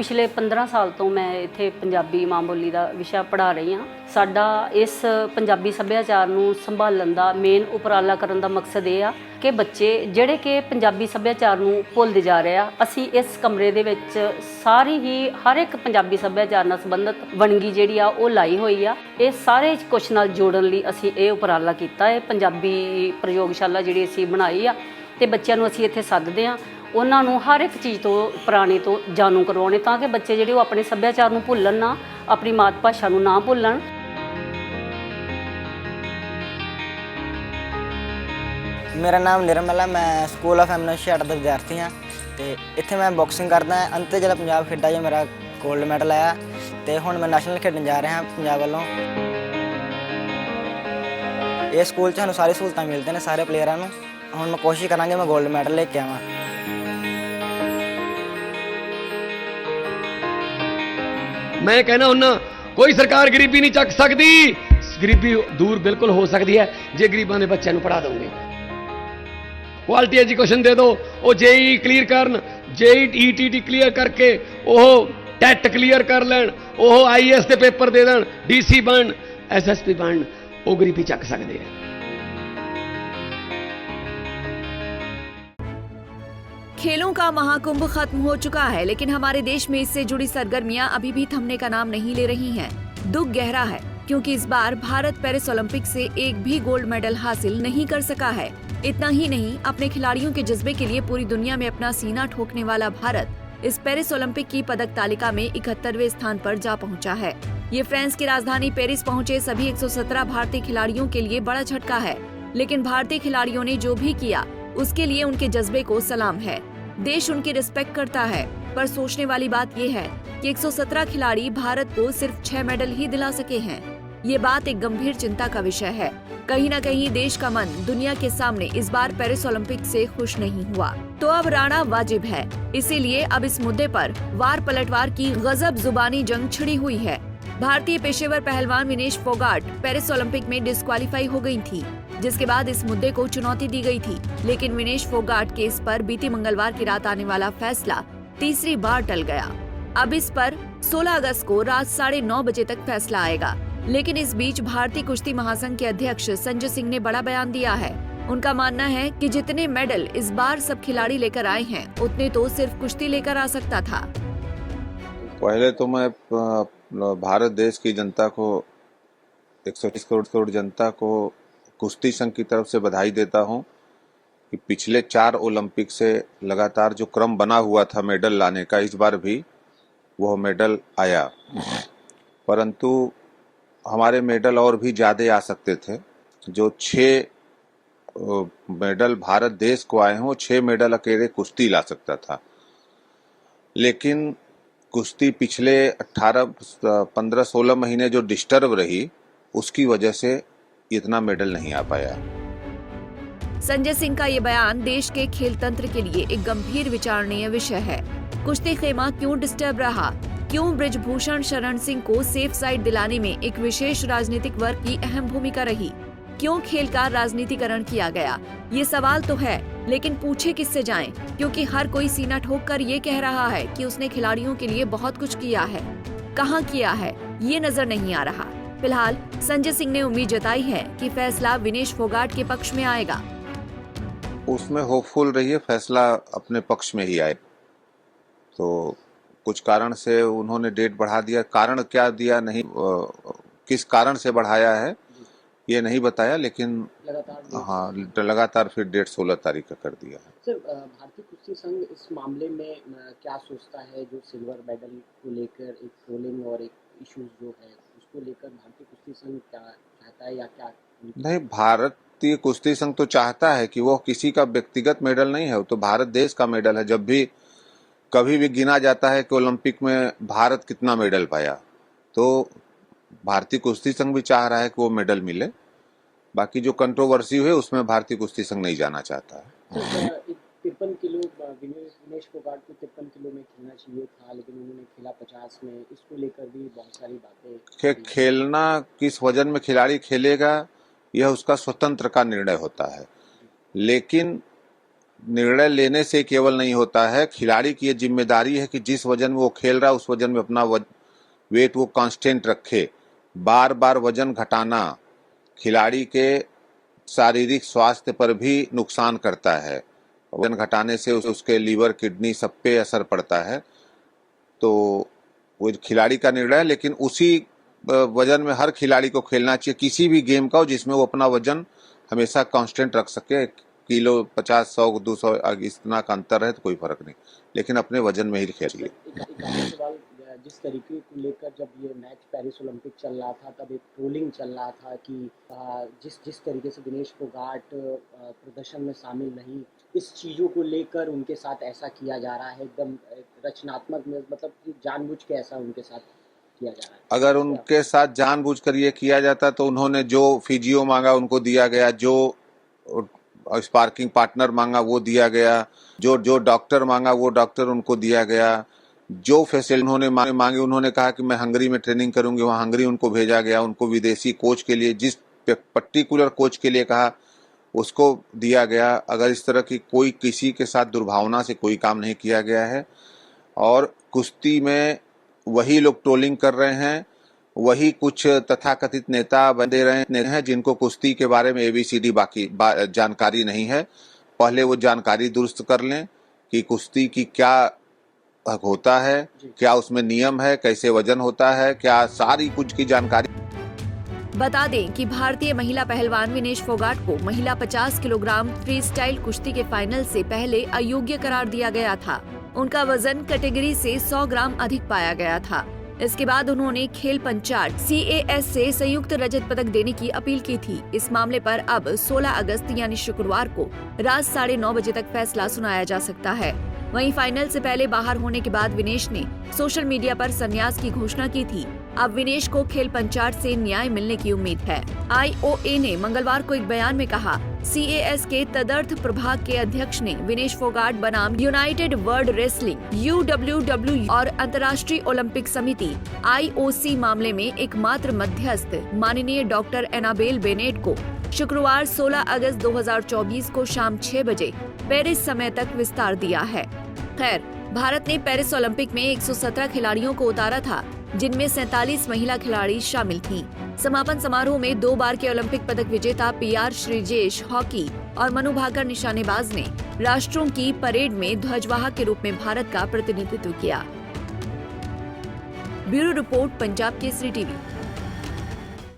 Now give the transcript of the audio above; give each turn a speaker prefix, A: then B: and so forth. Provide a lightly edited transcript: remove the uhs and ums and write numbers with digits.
A: पिछले 15 साल तो मैं इत्थे पंजाबी मां बोली का विशा पढ़ा रही हाँ। साडा इस पंजाबी सभ्याचार नूं संभालण दा मेन उपराला करन दा मकसद ये आ कि बच्चे जिहड़े कि पंजाबी सभ्याचार नूं भुलदे जा रहे आ, असीं इस कमरे दे विच सारी ही हर एक पंजाबी सभ्याचार नाल संबंधित वणगी जिहड़ी आ ओह लाई होई आ। इह सारे कुछ नाल जोड़न लई असीं इह उपराला कीता है। पंजाबी प्रयोगशाला जिहड़ी असीं बनाई आ ते बच्चों नूं असीं इत्थे सੱदਦੇ आ, ਉਹਨਾਂ ਨੂੰ हर एक चीज़ तो पुराने तो जानू करवाने ताकि बच्चे जिहड़े वो अपने सभ्याचार नूं भुल्लण ना, अपनी मात भाषा नूं ना भुल्लण।
B: मेरा नाम निर्मल है, मैं स्कूल ऑफ एमएनएस हुशियारपुर ਦਾ विद्यार्थी हाँ। तो इत्थे मैं बॉक्सिंग करदा हाँ। अंत जिला पंजाब खेडा जो मेरा गोल्ड मैडल आया, तो हुण मैं नैशनल खेडन जा रहा पंजाब वालों। ये स्कूल सानूं सारी सहूलतां मिलदियां ने सारे प्लेयरां नूं। हुण मैं कोशिश करांगे मैं गोल्ड मैडल लेके आवां।
C: मैं कहना हुन्ना कोई सरकार गरीबी नहीं चक सकती, गरीबी दूर बिल्कुल हो सकती है जे गरीबां दे बच्चों को पढ़ा दोगे। क्वालिटी एजुकेशन दे दो, वो जेई क्लीयर करन, जेई ईटीटी क्लीयर करके वो टैट क्लीयर कर लैन, वो आईएएस के पेपर दे देन, डीसी बन, एसएसपी बन, वो गरीबी चक सकते हैं।
D: खेलों का महाकुंभ खत्म हो चुका है, लेकिन हमारे देश में इससे जुड़ी सरगर्मियां अभी भी थमने का नाम नहीं ले रही हैं। दुख गहरा है क्योंकि इस बार भारत पेरिस ओलंपिक से एक भी गोल्ड मेडल हासिल नहीं कर सका है। इतना ही नहीं, अपने खिलाड़ियों के जज्बे के लिए पूरी दुनिया में अपना सीना ठोकने वाला भारत इस पेरिस ओलंपिक की पदक तालिका में 71वें स्थान पर जा पहुंचा है। ये फ्रांस की राजधानी पेरिस पहुंचे सभी 117 भारतीय खिलाड़ियों के लिए बड़ा झटका है, लेकिन भारतीय खिलाड़ियों ने जो भी किया उसके लिए उनके जज्बे को सलाम है। देश उनकी रिस्पेक्ट करता है, पर सोचने वाली बात ये है कि 117 खिलाड़ी भारत को सिर्फ 6 मेडल ही दिला सके हैं। ये बात एक गंभीर चिंता का विषय है। कहीं न कहीं देश का मन दुनिया के सामने इस बार पेरिस ओलंपिक से खुश नहीं हुआ, तो अब राणा वाजिब है। इसीलिए अब इस मुद्दे पर वार पलटवार की गजब जुबानी जंग छिड़ी हुई है। भारतीय पेशेवर पहलवान विनेश फोगाट पेरिस ओलंपिक में डिस्क्वालीफाई हो गई थी, जिसके बाद इस मुद्दे को चुनौती दी गई थी। लेकिन विनेश फोगाट केस पर बीती मंगलवार की रात आने वाला फैसला तीसरी बार टल गया। अब इस पर 16 अगस्त को रात 9:30 बजे तक फैसला आएगा। लेकिन इस बीच भारतीय कुश्ती महासंघ के अध्यक्ष संजय सिंह ने बड़ा बयान दिया है। उनका मानना है कि जितने मेडल इस बार सब खिलाड़ी लेकर आए हैं, उतने तो सिर्फ कुश्ती लेकर आ सकता था।
E: पहले तो मैं भारत देश की जनता को, 130 करोड़ जनता को कुश्ती संघ की तरफ से बधाई देता हूं कि पिछले 4 ओलंपिक से लगातार जो क्रम बना हुआ था मेडल लाने का, इस बार भी वह मेडल आया। परंतु हमारे मेडल और भी ज़्यादा आ सकते थे। जो 6 मेडल भारत देश को आए हैं, वो 6 मेडल अकेले कुश्ती ला सकता था। लेकिन कुश्ती पिछले 15-16 महीने जो डिस्टर्ब रही, उसकी वजह से इतना मेडल नहीं आ पाया।
D: संजय सिंह का ये बयान देश के खेल तंत्र के लिए एक गंभीर विचारणीय विषय है। कुश्ती खेमा क्यों डिस्टर्ब रहा? क्यों बृजभूषण शरण सिंह को सेफ साइड दिलाने में एक विशेष राजनीतिक वर्ग की अहम भूमिका रही? क्यों खेल का राजनीतिकरण किया गया? ये सवाल तो है, लेकिन पूछे किससे जाएं? क्योंकि हर कोई सीना ठोक कर ये कह रहा है कि उसने खिलाड़ियों के लिए बहुत कुछ किया है। कहाँ किया है, ये नजर नहीं आ रहा। फिलहाल संजय सिंह ने उम्मीद जताई है कि फैसला विनेश फोगाट के पक्ष में आएगा।
E: उसमें होपफुल रहिए, फैसला अपने पक्ष में ही आए। तो कुछ कारण से उन्होंने डेट बढ़ा दिया। कारण क्या दिया नहीं, किस कारण से बढ़ाया है ये नहीं बताया, लेकिन लगातार फिर डेट 16 तारीख का कर दिया है।
F: सर, भारतीय कुश्ती संघ इस मामले में क्या सोचता है? जो सिल्वर मेडल को लेकर एक ट्रोलिंग और एक इश्यूज जो है, उसको लेकर भारतीय कुश्ती संघ क्या चाहता है या क्या नहीं?
E: भारतीय कुश्ती संघ तो चाहता है कि वो किसी का व्यक्तिगत मेडल नहीं है, वो तो भारत देश का मेडल है। जब भी कभी भी गिना जाता है कि ओलंपिक में भारत कितना मेडल पाया, तो भारतीय कुश्ती संघ भी चाह रहा है कि वो मेडल मिले। बाकी जो कंट्रोवर्सी हुई उसमें भारतीय कुश्ती संघ नहीं जाना चाहता है।
F: 53 किलो विनेश फोगाट को 53 किलो में खेलना चाहिए था, लेकिन उन्होंने खेला 50 में। इसको लेकर भी बहुत सारी बातें।
E: खेलना किस वजन में खिलाड़ी खेलेगा, यह उसका स्वतंत्र का निर्णय होता है। लेकिन निर्णय लेने से केवल नहीं होता है, खिलाड़ी की ये जिम्मेदारी है कि जिस वजन में वो खेल रहा है उस वजन में अपना वेट वो कांस्टेंट रखे। बार बार वजन घटाना खिलाड़ी के शारीरिक स्वास्थ्य पर भी नुकसान करता है। वजन घटाने से उसके लीवर, किडनी सब पे असर पड़ता है। तो वो खिलाड़ी का निर्णय है, लेकिन उसी वजन में हर खिलाड़ी को खेलना चाहिए, किसी भी गेम का हो जिसमें वो अपना वजन हमेशा कांस्टेंट रख सके। किलो 50, 100, 200 इतना का अंतर है तो कोई फर्क नहीं, लेकिन अपने वजन में ही खेलिए।
F: एक आखिरी सवाल, जिस तरीके को लेकर जब ये मैच पेरिस ओलंपिक चल रहा था तब एक ट्रोलिंग चल रहा था कि जिस तरीके से दिनेश फोगाट प्रदर्शन में शामिल नहीं, इस चीज़ों को लेकर उनके साथ ऐसा किया जा रहा है, एकदम रचनात्मक में, मतलब कि जानबूझ के ऐसा उनके साथ किया जा रहा है।
E: अगर उनके साथ जानबूझकर ये किया जाता तो उन्होंने जो फिजियो मांगा उनको दिया गया, जो स्पार्किंग पार्टनर मांगा वो दिया गया, जो डॉक्टर मांगा वो डॉक्टर उनको दिया गया, जो फैसिलिटी उन्होंने मांगे उन्होंने कहा कि मैं हंगरी में ट्रेनिंग करूंगी, वहाँ हंगरी उनको भेजा गया। उनको विदेशी कोच के लिए, जिस पर्टिकुलर कोच के लिए कहा उसको दिया गया। अगर इस तरह की कोई किसी के साथ दुर्भावना से कोई काम नहीं किया गया है। और कुश्ती में वही लोग ट्रोलिंग कर रहे हैं, वही कुछ तथाकथित नेता बने रहे हैं जिनको कुश्ती के बारे में ABCD बाकी जानकारी नहीं है। पहले वो जानकारी दुरुस्त कर लें कि कुश्ती की क्या होता है, क्या उसमें नियम है, कैसे वजन होता है, क्या सारी कुछ की जानकारी।
D: बता दें कि भारतीय महिला पहलवान विनेश फोगाट को महिला 50 किलोग्राम फ्री स्टाइल कुश्ती के फाइनल से पहले अयोग्य करार दिया गया था। उनका वजन कैटेगरी से 100 ग्राम अधिक पाया गया था। इसके बाद उन्होंने खेल पंचायत CAS से संयुक्त रजत पदक देने की अपील की थी। इस मामले पर अब 16 अगस्त यानी शुक्रवार को रात 9:30 बजे तक फैसला सुनाया जा सकता है। वहीं फाइनल से पहले बाहर होने के बाद विनेश ने सोशल मीडिया पर संन्यास की घोषणा की थी। अब विनेश को खेल पंचायत से न्याय मिलने की उम्मीद है। IOA ने मंगलवार को एक बयान में कहा, CAS के तदर्थ प्रभाग के अध्यक्ष ने विनेश फोगाट बनाम यूनाइटेड वर्ल्ड रेसलिंग UWW और अंतर्राष्ट्रीय ओलंपिक समिति IOC मामले में एकमात्र मध्यस्थ माननीय डॉक्टर एनाबेल बेनेट को शुक्रवार 16 अगस्त 2024 को शाम 6 बजे पेरिस समय तक विस्तार दिया है। खैर, भारत ने पेरिस ओलंपिक में 117 खिलाड़ियों को उतारा था, जिनमें 47 महिला खिलाड़ी शामिल थीं। समापन समारोह में 2 बार के ओलंपिक पदक विजेता PR श्रीजेश हॉकी और मनु भाकर निशानेबाज ने राष्ट्रों की परेड में ध्वजवाहक के रूप में भारत का प्रतिनिधित्व किया। Bureau report, Punjab Kesari TV।